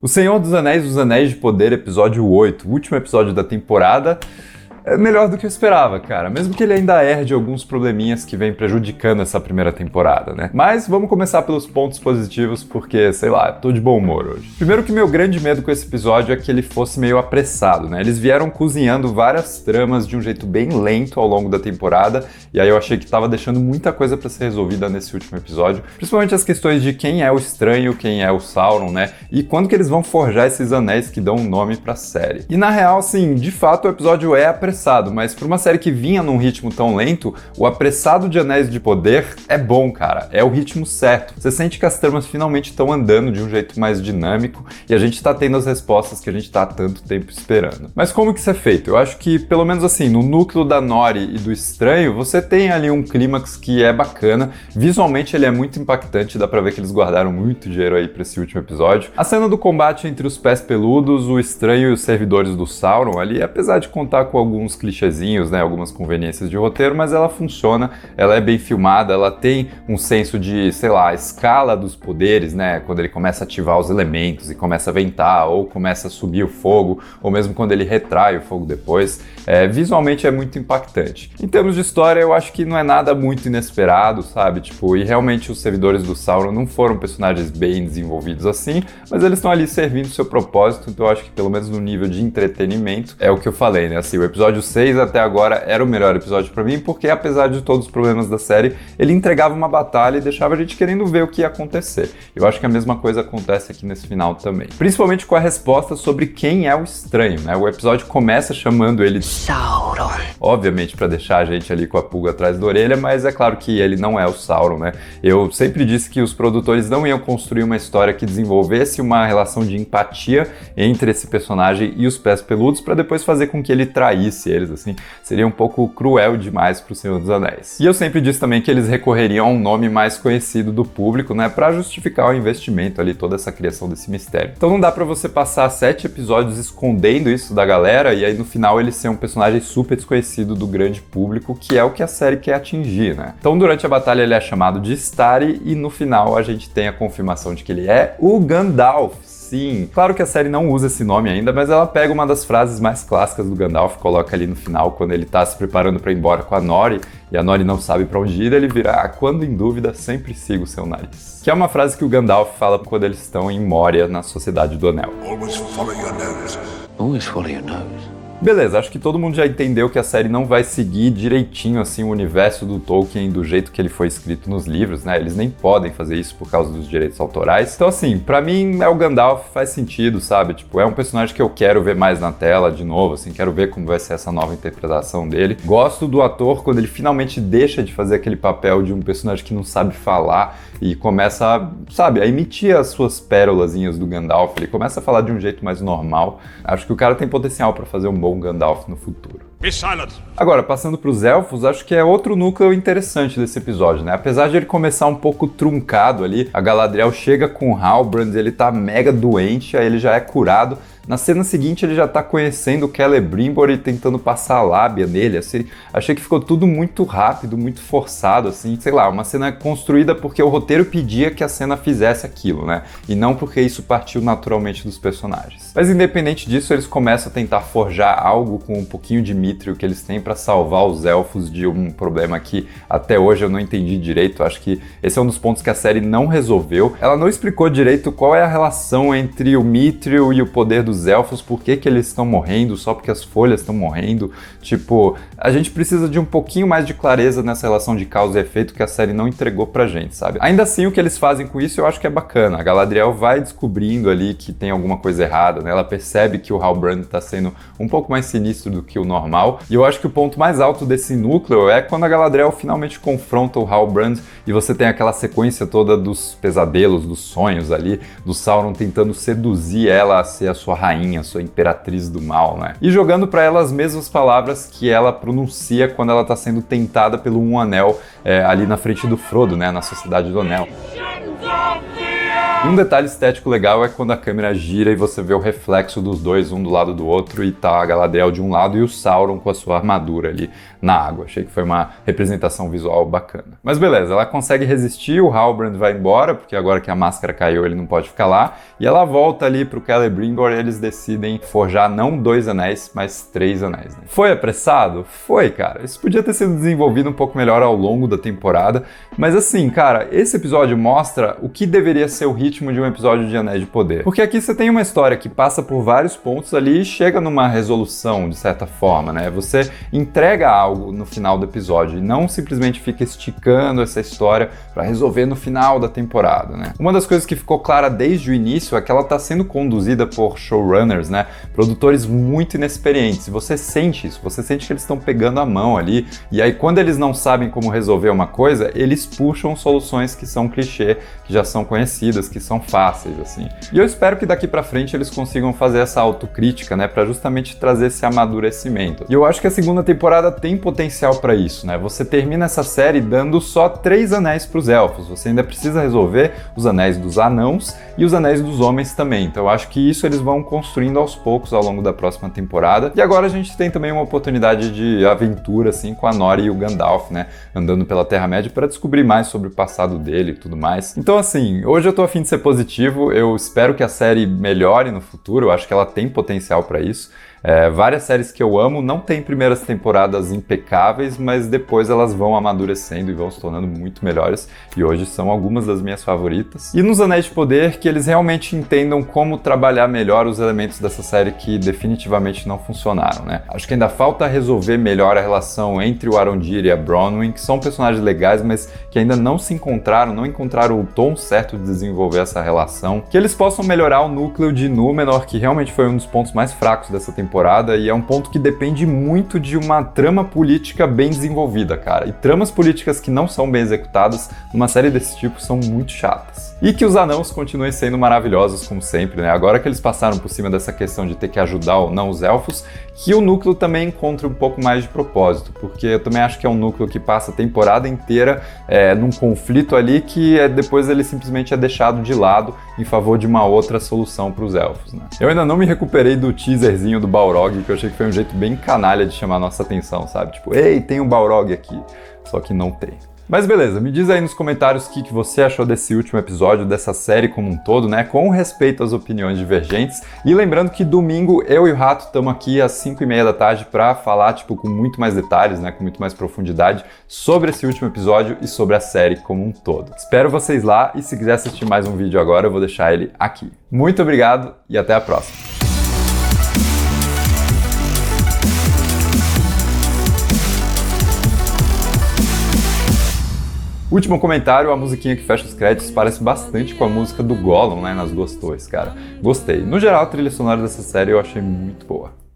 O Senhor dos Anéis, Os Anéis de Poder, episódio 8, o último episódio da temporada, é melhor do que eu esperava, cara. Mesmo que ele ainda herde alguns probleminhas que vem prejudicando essa primeira temporada, né? Mas vamos começar pelos pontos positivos, porque, sei lá, tô de bom humor hoje. Primeiro que meu grande medo com esse episódio é que ele fosse meio apressado, né? Eles vieram cozinhando várias tramas de um jeito bem lento ao longo da temporada, e aí eu achei que tava deixando muita coisa pra ser resolvida nesse último episódio. Principalmente as questões de quem é o estranho, quem é o Sauron, né? E quando que eles vão forjar esses anéis que dão um nome pra série. E na real, assim, de fato o episódio é apressado, mas para uma série que vinha num ritmo tão lento, o apressado de Anéis de Poder é bom, cara. É o ritmo certo. Você sente que as tramas finalmente estão andando de um jeito mais dinâmico e a gente tá tendo as respostas que a gente tá há tanto tempo esperando. Mas como que isso é feito? Eu acho que, pelo menos assim, no núcleo da Nori e do estranho, você tem ali um clímax que é bacana. Visualmente ele é muito impactante, dá pra ver que eles guardaram muito dinheiro aí pra esse último episódio. A cena do combate entre os pés peludos, o estranho e os servidores do Sauron ali, apesar de contar com alguns clichêzinhos, né, algumas conveniências de roteiro, mas ela funciona, ela é bem filmada, ela tem um senso de, sei lá, escala dos poderes, né, quando ele começa a ativar os elementos e começa a ventar, ou começa a subir o fogo, ou mesmo quando ele retrai o fogo depois, visualmente é muito impactante. Em termos de história, eu acho que não é nada muito inesperado, sabe, tipo, e realmente os servidores do Sauron não foram personagens bem desenvolvidos assim, mas eles estão ali servindo o seu propósito, então eu acho que pelo menos no nível de entretenimento, é o que eu falei, né, assim, o episódio 6 até agora era o melhor episódio pra mim, porque apesar de todos os problemas da série, ele entregava uma batalha e deixava a gente querendo ver o que ia acontecer. Eu acho que a mesma coisa acontece aqui nesse final também. Principalmente com a resposta sobre quem é o estranho, né? O episódio começa chamando ele de Sauron. Obviamente pra deixar a gente ali com a pulga atrás da orelha, mas é claro que ele não é o Sauron, né? Eu sempre disse que os produtores não iam construir uma história que desenvolvesse uma relação de empatia entre esse personagem e os pés peludos pra depois fazer com que ele traísse eles, assim, seria um pouco cruel demais pro Senhor dos Anéis. E eu sempre disse também que eles recorreriam a um nome mais conhecido do público, né, pra justificar o investimento ali, toda essa criação desse mistério. Então não dá pra você passar 7 episódios escondendo isso da galera e aí no final ele ser um personagem super desconhecido do grande público, que é o que a série quer atingir, né. Então durante a batalha ele é chamado de Stari e no final a gente tem a confirmação de que ele é o Gandalf. Sim, claro que a série não usa esse nome ainda, mas ela pega uma das frases mais clássicas do Gandalf, coloca ali no final, quando ele tá se preparando pra ir embora com a Nori, e a Nori não sabe pra onde ir, ele vira, quando em dúvida, sempre siga o seu nariz. Que é uma frase que o Gandalf fala quando eles estão em Moria, na Sociedade do Anel. Always follow your nose. Always follow your nose. Beleza, acho que todo mundo já entendeu que a série não vai seguir direitinho assim o universo do Tolkien do jeito que ele foi escrito nos livros, né? Eles nem podem fazer isso por causa dos direitos autorais. Então assim, pra mim é o Gandalf, faz sentido, sabe? Tipo, é um personagem que eu quero ver mais na tela de novo, assim, quero ver como vai ser essa nova interpretação dele. Gosto do ator quando ele finalmente deixa de fazer aquele papel de um personagem que não sabe falar e começa, sabe, a emitir as suas pérolazinhas do Gandalf. Ele começa a falar de um jeito mais normal. Acho que o cara tem potencial pra fazer um bom Gandalf no futuro. Be silent. Agora, passando para os elfos, acho que é outro núcleo interessante desse episódio, né? Apesar de ele começar um pouco truncado ali, a Galadriel chega com o Halbrand, ele tá mega doente, aí ele já é curado. Na cena seguinte ele já tá conhecendo o Celebrimbor e tentando passar a lábia nele, assim. Achei que ficou tudo muito rápido, muito forçado, assim. Sei lá, uma cena construída porque o roteiro pedia que a cena fizesse aquilo, né? E não porque isso partiu naturalmente dos personagens. Mas independente disso, eles começam a tentar forjar algo com um pouquinho de Mithril que eles têm pra salvar os elfos de um problema que até hoje eu não entendi direito. Acho que esse é um dos pontos que a série não resolveu. Ela não explicou direito qual é a relação entre o Mithril e o poder dos elfos, por que eles estão morrendo, só porque as folhas estão morrendo. Tipo, a gente precisa de um pouquinho mais de clareza nessa relação de causa e efeito que a série não entregou pra gente, sabe? Ainda assim, o que eles fazem com isso eu acho que é bacana. A Galadriel vai descobrindo ali que tem alguma coisa errada, né? Ela percebe que o Halbrand tá sendo um pouco mais sinistro do que o normal, e eu acho que o ponto mais alto desse núcleo é quando a Galadriel finalmente confronta o Halbrand e você tem aquela sequência toda dos pesadelos, dos sonhos ali, do Sauron tentando seduzir ela a ser a sua rainha, sua imperatriz do mal, né? E jogando pra ela as mesmas palavras que ela pronuncia quando ela tá sendo tentada pelo Um Anel ali na frente do Frodo, né? Na Sociedade do Anel. E um detalhe estético legal é quando a câmera gira e você vê o reflexo dos dois, um do lado do outro, e tá a Galadriel de um lado e o Sauron com a sua armadura ali na água. Achei que foi uma representação visual bacana. Mas beleza, ela consegue resistir, o Halbrand vai embora, porque agora que a máscara caiu ele não pode ficar lá, e ela volta ali pro Celebrimbor e eles decidem forjar não 2 anéis, mas 3 anéis, né? Foi apressado? Foi, cara. Isso podia ter sido desenvolvido um pouco melhor ao longo da temporada, mas assim, cara, esse episódio mostra o que deveria ser o ritmo de um episódio de Anéis de Poder. Porque aqui você tem uma história que passa por vários pontos ali e chega numa resolução, de certa forma, né? Você entrega algo no final do episódio e não simplesmente fica esticando essa história para resolver no final da temporada, né? Uma das coisas que ficou clara desde o início é que ela está sendo conduzida por showrunners, né? Produtores muito inexperientes. E você sente isso, você sente que eles estão pegando a mão ali, e aí quando eles não sabem como resolver uma coisa, eles puxam soluções que são clichê, que já são conhecidas, que são fáceis, assim. E eu espero que daqui pra frente eles consigam fazer essa autocrítica, né, pra justamente trazer esse amadurecimento. E eu acho que a segunda temporada tem potencial pra isso, né? Você termina essa série dando só 3 anéis pros elfos. Você ainda precisa resolver os anéis dos anãos e os anéis dos homens também. Então eu acho que isso eles vão construindo aos poucos ao longo da próxima temporada. E agora a gente tem também uma oportunidade de aventura, assim, com a Nori e o Gandalf, né, andando pela Terra-média pra descobrir mais sobre o passado dele e tudo mais. Então assim, hoje eu tô a fim de ser positivo, eu espero que a série melhore no futuro, eu acho que ela tem potencial para isso. Várias séries que eu amo não têm primeiras temporadas impecáveis, mas depois elas vão amadurecendo e vão se tornando muito melhores, e hoje são algumas das minhas favoritas. E nos Anéis de Poder, que eles realmente entendam como trabalhar melhor os elementos dessa série que definitivamente não funcionaram, né? Acho que ainda falta resolver melhor a relação entre o Arondir e a Bronwyn, que são personagens legais, mas que ainda não se encontraram, não encontraram o tom certo de desenvolver essa relação. Que eles possam melhorar o núcleo de Númenor, que realmente foi um dos pontos mais fracos dessa temporada, e é um ponto que depende muito de uma trama política bem desenvolvida, cara. E tramas políticas que não são bem executadas numa série desse tipo são muito chatas. E que os anãos continuem sendo maravilhosos como sempre, né? Agora que eles passaram por cima dessa questão de ter que ajudar ou não os elfos, que o núcleo também encontre um pouco mais de propósito, porque eu também acho que é um núcleo que passa a temporada inteira num conflito ali que depois ele simplesmente é deixado de lado em favor de uma outra solução para os elfos, né? Eu ainda não me recuperei do teaserzinho do Balrog, que eu achei que foi um jeito bem canalha de chamar a nossa atenção, sabe? Tipo, ei, tem um Balrog aqui. Só que não tem. Mas beleza, me diz aí nos comentários o que você achou desse último episódio, dessa série como um todo, né? Com respeito às opiniões divergentes. E lembrando que domingo eu e o Rato estamos aqui às 5h30 da tarde para falar, tipo, com muito mais detalhes, né? Com muito mais profundidade sobre esse último episódio e sobre a série como um todo. Espero vocês lá, e se quiser assistir mais um vídeo agora, eu vou deixar ele aqui. Muito obrigado e até a próxima. Último comentário, a musiquinha que fecha os créditos parece bastante com a música do Gollum, né, nas Duas Torres, cara. Gostei. No geral, a trilha sonora dessa série eu achei muito boa.